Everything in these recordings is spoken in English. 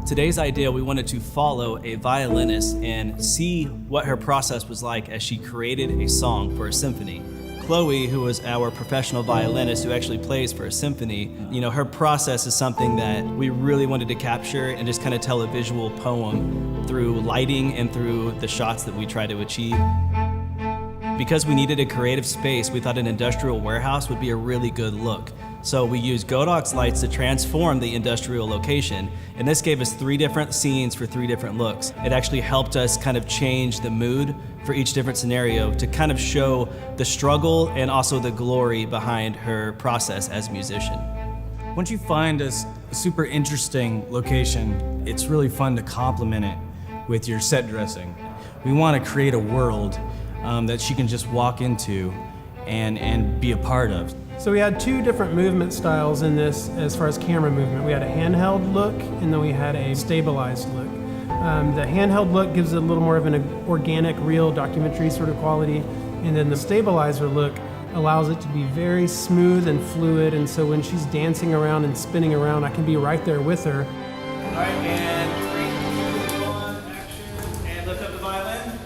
Today's idea, we wanted to follow a violinist and see what her process was like as she created a song for a symphony. Chloe, who was our professional violinist who actually plays for a symphony, her process is something that we really wanted to capture and just kind of tell a visual poem through lighting and through the shots that we try to achieve. Because we needed a creative space, we thought an industrial warehouse would be a really good look. So we used Godox lights to transform the industrial location, and this gave us 3 different scenes for 3 different looks. It actually helped us kind of change the mood for each different scenario to kind of show the struggle and also the glory behind her process as a musician. Once you find a super interesting location, it's really fun to complement it with your set dressing. We want to create a world that she can just walk into and be a part of. So we had 2 different movement styles in this as far as camera movement. We had a handheld look and then we had a stabilized look. The handheld look gives it a little more of an organic, real documentary sort of quality, and then the stabilizer look allows it to be very smooth and fluid, and so when she's dancing around and spinning around, I can be right there with her. All right, and 3, 2, 1, action, and lift up the violin.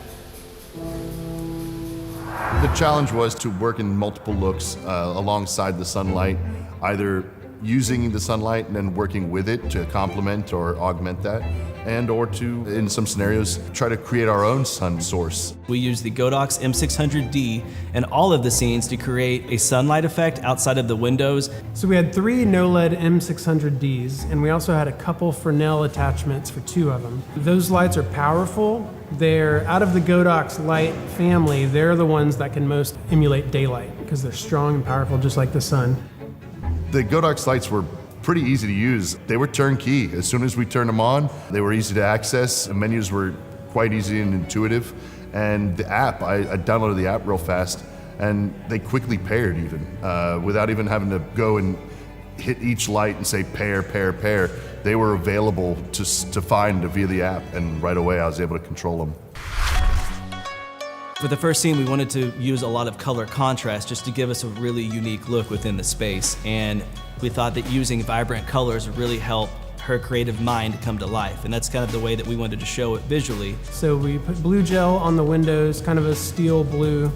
The challenge was to work in multiple looks alongside the sunlight, either using the sunlight and then working with it to complement or augment that, and or to, in some scenarios, try to create our own sun source. We used the Godox M600D in all of the scenes to create a sunlight effect outside of the windows. So we had 3 no-LED M600Ds, and we also had a couple Fresnel attachments for 2 of them. Those lights are powerful. They're out of the Godox light family, they're the ones that can most emulate daylight because they're strong and powerful just like the sun. The Godox lights were pretty easy to use. They were turnkey. As soon as we turned them on, they were easy to access. The menus were quite easy and intuitive. And the app, I downloaded the app real fast, and they quickly paired even, without even having to go and hit each light and say pair, pair, pair. They were available to find via the app, and right away I was able to control them. For the first scene, we wanted to use a lot of color contrast just to give us a really unique look within the space. And we thought that using vibrant colors would really help her creative mind come to life. And that's kind of the way that we wanted to show it visually. So we put blue gel on the windows, kind of a steel blue.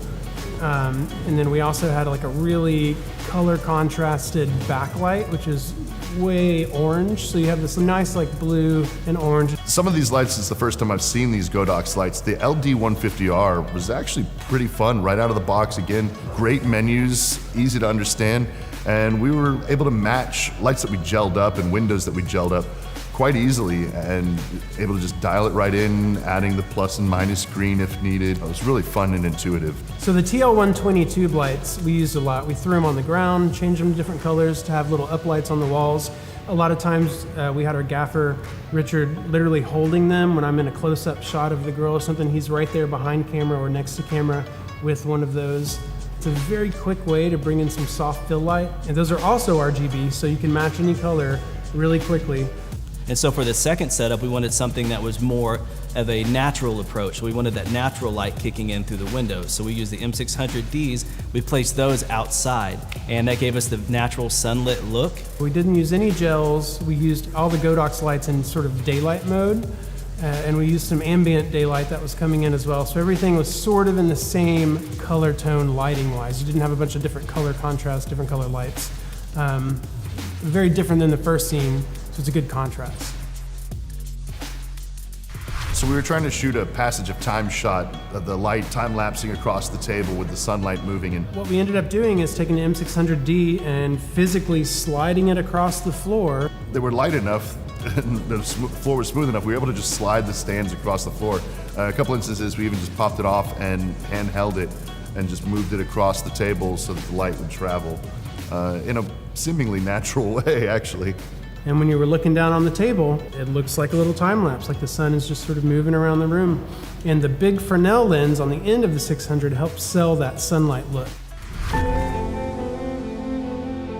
And then we also had like a really color contrasted backlight, which is way orange. So you have this nice like blue and orange. Some of these lights is the first time I've seen these Godox lights. The LD150R was actually pretty fun right out of the box. Again, great menus, easy to understand. And we were able to match lights that we gelled up and windows that we gelled up quite easily, and able to just dial it right in, adding the plus and minus screen if needed. It was really fun and intuitive. So the TL120 tube lights we used a lot. We threw them on the ground, changed them to different colors to have little uplights on the walls. A lot of times we had our gaffer, Richard, literally holding them when I'm in a close-up shot of the girl or something. He's right there behind camera or next to camera with one of those. It's a very quick way to bring in some soft fill light. And those are also RGB, so you can match any color really quickly. And so for the second setup, we wanted something that was more of a natural approach. We wanted that natural light kicking in through the windows. So we used the M600Ds, we placed those outside, and that gave us the natural sunlit look. We didn't use any gels. We used all the Godox lights in sort of daylight mode, and we used some ambient daylight that was coming in as well. So everything was sort of in the same color tone lighting-wise. You didn't have a bunch of different color contrasts, different color lights. Very different than the first scene. So it's a good contrast. So we were trying to shoot a passage of time shot of the light time-lapsing across the table with the sunlight moving in. What we ended up doing is taking the M600D and physically sliding it across the floor. They were light enough, and the floor was smooth enough, we were able to just slide the stands across the floor. A couple instances we even just popped it off and handheld it and just moved it across the table so that the light would travel in a seemingly natural way, actually. And when you were looking down on the table, it looks like a little time lapse, like the sun is just sort of moving around the room. And the big Fresnel lens on the end of the 600 helps sell that sunlight look.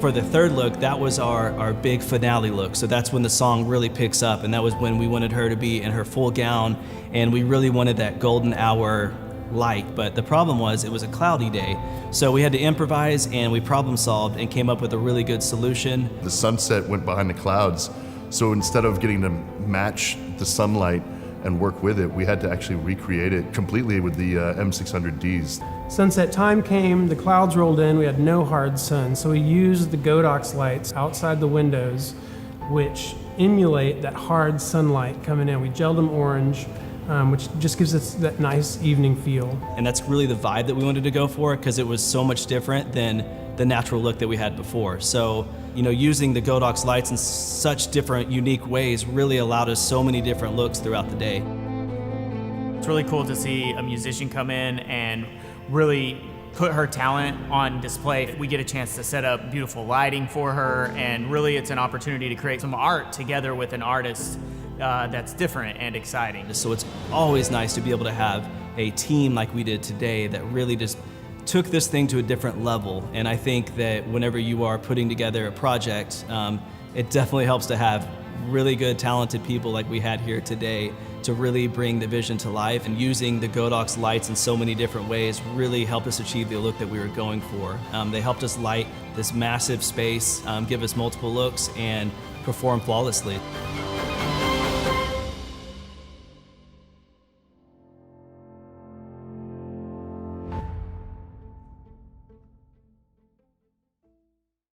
For the third look, that was our big finale look. So that's when the song really picks up, and that was when we wanted her to be in her full gown, and we really wanted that golden hour light. But the problem was it was a cloudy day. So we had to improvise, and we problem solved and came up with a really good solution. The sunset went behind the clouds, So instead of getting to match the sunlight and work with it, we had to actually recreate it completely with the M600Ds. Sunset time came, the clouds rolled in, we had no hard sun, so we used the Godox lights outside the windows, which emulate that hard sunlight coming in. We gelled them orange, which just gives us that nice evening feel. And that's really the vibe that we wanted to go for, because it was so much different than the natural look that we had before. So, using the Godox lights in such different, unique ways really allowed us so many different looks throughout the day. It's really cool to see a musician come in and really put her talent on display. We get a chance to set up beautiful lighting for her, and really it's an opportunity to create some art together with an artist that's different and exciting. So it's always nice to be able to have a team like we did today that really just took this thing to a different level. And I think that whenever you are putting together a project, it definitely helps to have really good, talented people like we had here today to really bring the vision to life. And using the Godox lights in so many different ways really helped us achieve the look that we were going for. They helped us light this massive space, give us multiple looks, and perform flawlessly.